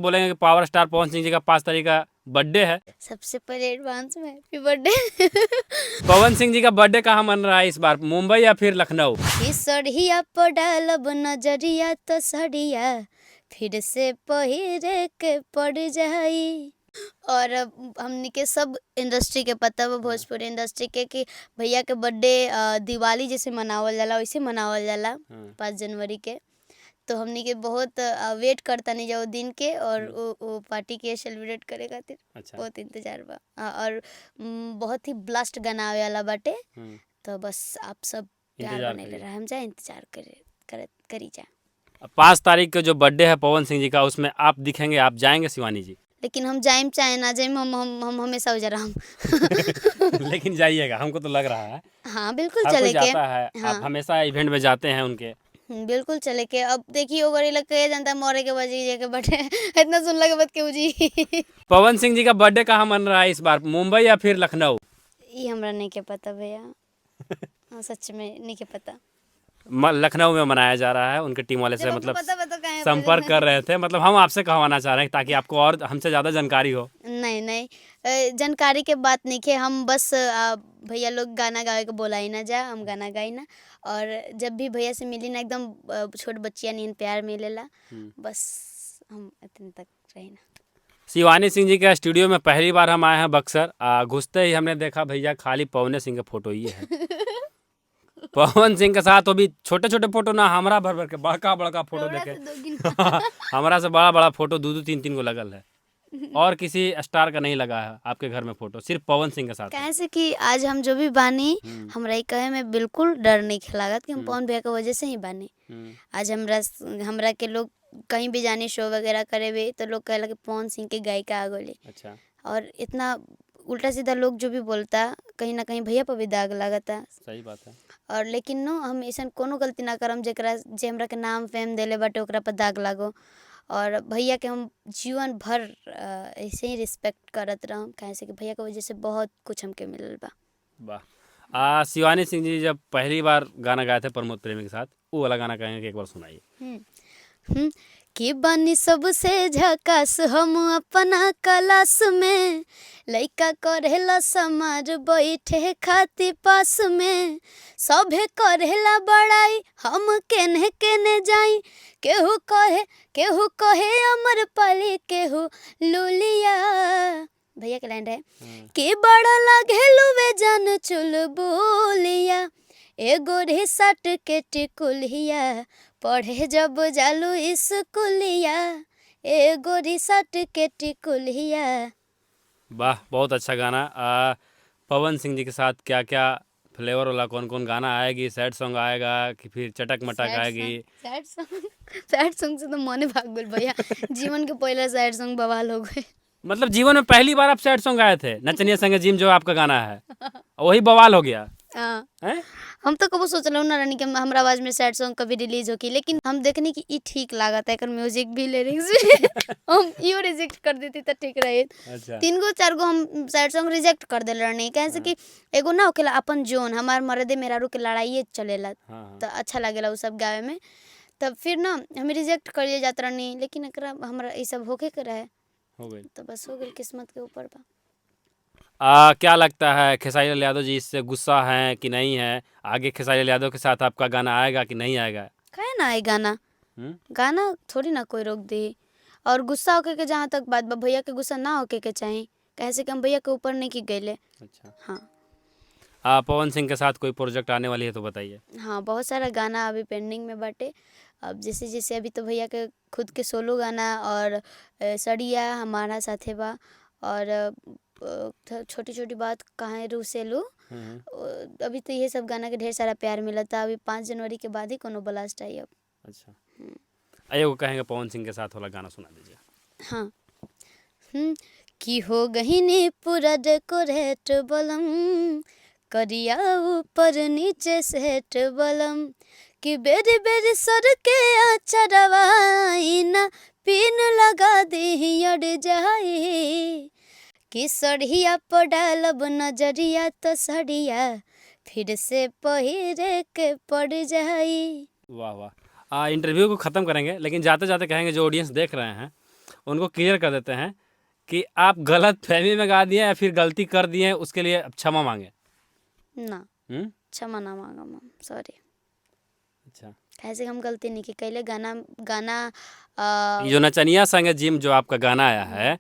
बोलेंगे कि power star Pawan Singh ji का 5 तारीख का बर्थडे है। सबसे पहले एडवांस में हैप्पी बर्थडे। पवन सिंह जी का बर्थडे कहाँ मन रहा है इस बार, मुंबई या फिर लखनऊ? सड़िया पड़ालब नजरिया तो सड़िया फिर से पहिरे के पड़ जाई। और अब हमनी के सब इंडस्ट्री के पता बा, भोजपुरी इंडस्ट्री के, कि भैया के बर्थडे दिवाली जैसे मनावल जाला वैसे मनावल जाला 5 जनवरी के। तो हमनी के बहुत वेट करता नहीं जाओ दिन के, और वो पार्टी के सेलिब्रेट करे खातिर अच्छा। बहुत इंतजार बा। और बहुत ही ब्लास्ट गाना आवे वाला बाटे। तो बस आप सब प्यार इंतजार बनेले करिए। रहे, हम जा इंतजार करी जा। 5 तारीख का जो बर्थडे है पवन सिंह जी का, उसमें आप दिखेंगे, आप जाएंगे शिवानी जी? लेकिन हम जाइम चाहे ना जाइम, हम हमेशा उजरा हम। लेकिन जाइएगा, हमको तो लग रहा है हाँ बिल्कुल हर कोई चले के। जाता है। हाँ आप हमेशा इवेंट में जाते हैं उनके। बिल्कुल चले के। अब देखिए ओगर लग के जनता मोरे के बजी जे के बटे इतना सुनला के बाद के जी। पवन सिंह जी का बर्थडे कहाँ मन रहा है इस बार, मुंबई या फिर लखनऊ? ये हमरा नहीं के पता भैया। हाँ सच में नहीं के पता। लखनऊ में मनाया जा रहा है। उनके टीम वाले से मतलब पता कहाँ संपर्क कर रहे थे, मतलब हम आपसे कहवाना चाह रहे हैं ताकि आपको और हमसे ज़्यादा जानकारी हो। नहीं नहीं, जानकारी के बात नहीं के। हम बस भैया लोग गाना गावे के बोला ही ना जा, हम गाना गाई ना। और जब भी भैया से मिली ना एकदम छोट बच्चिया नहीं प्यार मिलेला। बस हम इतने तक रही ना। शिवानी सिंह जी के स्टूडियो में पहली बार हम आए हैं बक्सर। घुसते ही हमने देखा भैया खाली पवन सिंह के फोटो ही है। पवन सिंह के साथ वो भी छोटे छोटे फोटो ना, हमारा भर भर के बड़का बड़का फोटो देखे। हमारा से बड़ा बड़ा फोटो 2-2 3-3 को लगल है। और किसी स्टार का नहीं लगा है आपके घर में फोटो, सिर्फ पवन सिंह के साथ है। कैसे कि आज हम जो भी बानी, हमरा ई कहे में बिल्कुल डर नहीं खिलागत कि हम पवन भैया के वजह से ही बानी। आज हमरा के लोग कहीं भी जाने शो वगैरह करे भी तो लोग कहला कि पवन सिंह के गायिका आ गई। अच्छा। और इतना उल्टा सीधा लोग जो भी बोलता, कहीं ना कहीं भैया पर भी दाग लगता। सही बात है। और लेकिन नो, हम ऐसा कोनो गलती ना करम जेकरा जे हमरा के नाम फेम देले बाटे ओकरा पर दाग लागो। और भैया के हम जीवन भर ऐसे ही रिस्पेक्ट करत रहम, कैसे कि भैया के वजह से बहुत कुछ हमके मिलल बा। वाह। शिवानी सिंह जी जब पहली बार गाना गाए थे प्रमोद प्रेमी के साथ, वो वाला गाना कहेंगे कि एक बार सुनाइए। कि बानी सबसे झकास हम अपना क्लास में, लइका करेला समाज बैठे खाती पास में, सभे करेला बड़ाई हम केने केने जाई, केहू कहे अमर पाली केहू लुलिया। भैया के लाइन है कि बड़ा लागे लुवे जान चुल बोलिया, एगो रे सट के टिकुलिया, पढ़े जब जालू स्कूलिया, एगो रे सट के टिकुलिया। वाह, बहुत अच्छा गाना। पवन सिंह जी के साथ क्या क्या फ्लेवर वाला कौन कौन गाना आएगी? सैड सॉन्ग आएगा कि फिर चटक मटक आएगी? सैड सॉन्ग से तो मने भाग गल भैया। जीवन के पहला सैड सॉन्ग बवाल हो गए। मतलब जीवन में पहली बार आप सैड सॉन्ग गाए थे? नचनिया संगे जिम जो आपका गाना है वही बवाल हो गया। हाँ। हम तो कबो सोचल ना रानी कि हमरा आवाज में सैड सॉन्ग कभी रिलीज हो की, लेकिन हम देखनी कि ई ठीक लागत है, एकर म्यूजिक भी लिरिक्स भी हम इहो रिजेक्ट कर देती तो ठीक रहे। अच्छा। 3-4 हम सैड सॉन्ग रिजेक्ट कर देले रहनी, कैसे कि एगो ना होखेला अपन जोन, हमार मर्दे मेहरारू के लड़ाई चलेला तो अच्छा लागेला उ सब गावे में। तब फिर ना हम रिजेक्ट करिए जात रहनी, लेकिन एकरा हमरा ई सब होके के रहे, हो गई तो बस हो गई, किस्मत के ऊपर बा। क्या लगता है खेसारी लाल यादव जी इससे गुस्सा हैं कि नहीं है? आगे खेसारी लाल यादव के साथ आपका गाना आएगा कि नहीं आएगा? काहे ना आई गाना? गाना थोड़ी ना कोई रोक दे। और गुस्सा होके के जहाँ तक बात बा, भैया के गुस्सा ना होके के चाहिए, कैसे कि हम भैया के ऊपर नहीं की गईले। अच्छा। हाँ। पवन सिंह के साथ कोई प्रोजेक्ट आने वाली है तो बताइए। हाँ बहुत सारा गाना अभी पेंडिंग में बाटे। अब जैसे जैसे अभी तो भैया के खुद के सोलो गाना और सड़िया हमारा साथे बा, और छोटी छोटी बात कहाँ रूसेलू, अभी तो ये सब गाना के ढेर सारा प्यार मिला था। अभी 5 जनवरी के बाद ही कोनो ब्लास्ट आई अब। अच्छा। आइए वो कहेंगे पवन सिंह के साथ वाला गाना सुना दीजिए। हाँ। कि हो गहिनी पूरा डेकोरेट बलम, करिया ऊपर नीचे सेट बलम, कि बेरी बेरी सर के चरवाइना पिन लगा दी अड़ जाई, कि सड़िया पड़ालब नजरिया तो सड़िया फिर से पहिरे के पड़ जाई। वाह वाह। इंटरव्यू को ख़त्म करेंगे, लेकिन जाते जाते कहेंगे जो ऑडियंस देख रहे हैं उनको क्लियर कर देते हैं कि आप गलत फहमी में गा दिए या फिर गलती कर दिए हैं, उसके लिए क्षमा मांगे। ना क्षमा ना मांगा मम, सॉरी। अच्छा, कैसे हम गलती नहीं की, कैले गाना गाना ये जो नचनिया संग है जिम जो आपका गाना आया है,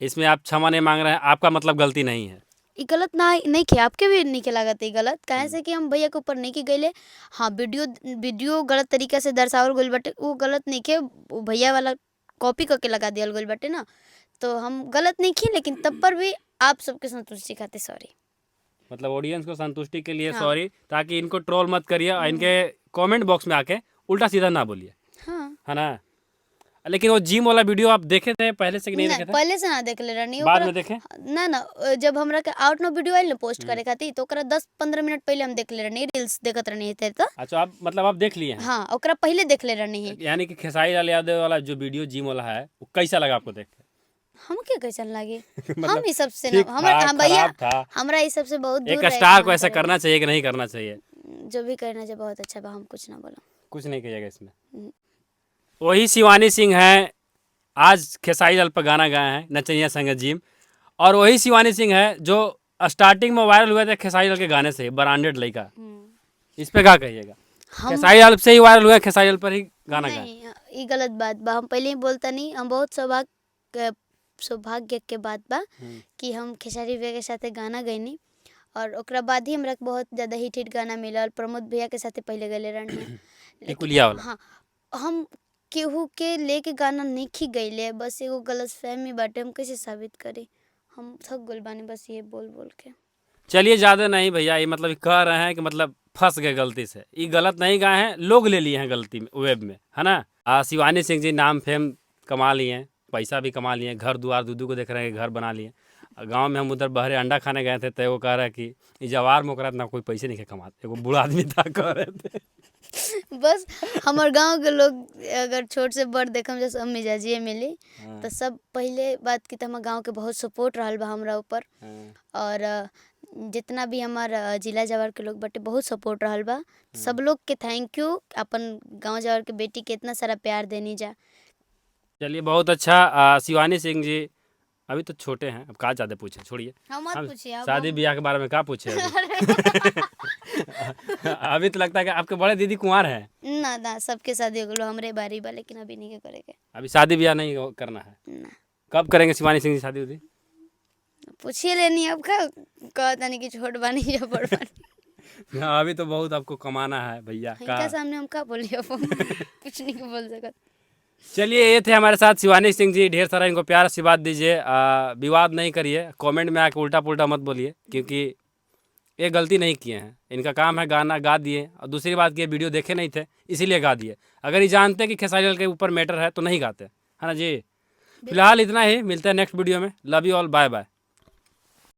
इसमें आप क्षमा नहीं मांग रहे हैं, आपका मतलब गलती नहीं है। ई गलत ना नहीं किया, आपके भी नहीं के लागत है गलत, काहे से कि हम भैया के ऊपर नहीं की गईले। हाँ, वीडियो गलत तरीका से दर्शावल गइल बाटे, वो गलत नहीं के, वो भैया वाला कॉपी करके लगा दियल गइल बाटे ना, तो हम गलत नहीं की, लेकिन तब पर भी आप सबके संतुष्टि खातिर सॉरी। मतलब ऑडियंस को संतुष्टि के लिए हाँ। सॉरी, ताकि इनको ट्रोल मत करिए और इनके कमेंट बॉक्स में आके उल्टा सीधा ना बोलिए, हाँ, है ना। लेकिन वो जिम वाला वीडियो आप देखे थे पहले से कि नहीं ना, देखे थे? पहले से ना देख ले रहनी बाद ओकरा। में देखे? ना जब हमरा के आउट नो वीडियो आइल ना पोस्ट करे खातिर, तो ओकरा 10-15 मिनट पहले हम देख ले रहनी, रील्स देखत रहनी थे तो। अच्छा, आप मतलब आप देख लिए हैं? हाँ, ओकरा पहले देख ले रहनी है। यानी कि खेसारी लाल यादव वाला जो वीडियो जिम वाला है, वो कैसा लगा आपको देख के? हम क्या कैसन लागे, मतलब हम इस सबसे ठीक ना, हम था, भैया खराब था? हमरा इस सबसे बहुत दूर एक रहे स्टार के को मन ऐसा करेला। करना चाहिए कि नहीं करना चाहिए? जो भी करना चाहिए बहुत अच्छा बा, हम कुछ ना बोलो। कुछ नहीं कहिएगा इसमें। हम्म। वही शिवानी सिंह है, आज खेसारी लाल पर गाना गाए हैं नचनिया संग जिम, और वही शिवानी सिंह है जो स्टार्टिंग में वायरल हुए थे खेसारी लाल के गाने से, ब्रांडेड लड़का। इस पे क्या कहिएगा? हम खेसारी लाल से ही वायरल हुए, खेसारी लाल पर ही गाना गाए। नहीं, ये गलत बात बा, हम पहले ही बोलता नहीं, हम बहुत सौभाग्य के बात बा कि हम खेसारी भैया के साथे गाना गईनी, और ओकरा बाद ही हमरा के बहुत ज़्यादा हिट गाना मिलल। प्रमोद भैया के साथे पहले गले रहनी। टिकुलिया वाला। हाँ, हम केहू के लेके गाना नहीं खी गईले, बस एगो गलतफहमी बाटे, हम कैसे साबित करी, हम थक गइल बानी बस ये बोल बोल के। चलिए, ज़्यादा नहीं भैया, ये मतलब कह रहे हैं कि मतलब फंस गए गलती से, ये गलत नहीं गाए हैं, लोग ले लिए हैं गलती में, वेब में, है ना। शिवानी सिंह जी नाम फेम कमा लिए हैं, पैसा भी कमा लिए हैं, घर दुआर दूधू को देख रहे हैं कि घर बना लिए। गांव में हम उधर बहरे अंडा खाने गए थे, तो वो कह रहा है कि ये जवार में ओकरा ना कोई पैसे नहीं कमाते, एगो बूढ़ा आदमी था कह रहे थे। बस हमार गांव के लोग अगर छोट से बड़ देखम जैसे हम मिजाजिए मिली, तो सब पहले बात की तो हमारे गांव के बहुत सपोर्ट रहल बा हमरा ऊपर, और जितना भी हमार जिला जवार के लोग बटे बहुत सपोर्ट रहल बा। सब लोग के थैंक यू, अपन गांव जवार के बेटी के इतना सारा प्यार देनी जा। चलिए, बहुत अच्छा। शिवानी सिंह जी अभी तो छोटे हैं, अब कहाँ ज़्यादा पूछे, छोड़िए। हम मत पूछिए, अब शादी ब्याह के बारे में क्या पूछे अभी तो लगता है कि आपके बड़े दीदी कुंवार हैं। ना सबके शादी हो गलो, हमरे बारी बा, लेकिन अभी नहीं के करेंगे। अभी शादी ब्याह नहीं करना है? ना कब करेंगे शिवानी सिंह जी शादी उदी? पूछिए लेनी, अब का कहता नहीं कि छोट बानी या बड़ बानी। हाँ, अभी तो बहुत आपको कमाना है भैया इनका का। सामने हम का बोलिए, अब हम कुछ नहीं के बोल सकत। चलिए, ये थे हमारे साथ शिवानी सिंह जी, ढेर सारा इनको प्यार आशीर्वाद दीजिए, विवाद नहीं करिए, कमेंट में आके उल्टा पुल्टा मत बोलिए, क्योंकि ये गलती नहीं किए हैं, इनका काम है गाना गा दिए, और दूसरी बात की वीडियो देखे नहीं थे इसीलिए गा दिए। अगर ये जानते कि खेसारी लाल के ऊपर मैटर है तो नहीं गाते, है ना जी। फिलहाल इतना ही, मिलते हैं नेक्स्ट वीडियो में। Love you all, bye bye.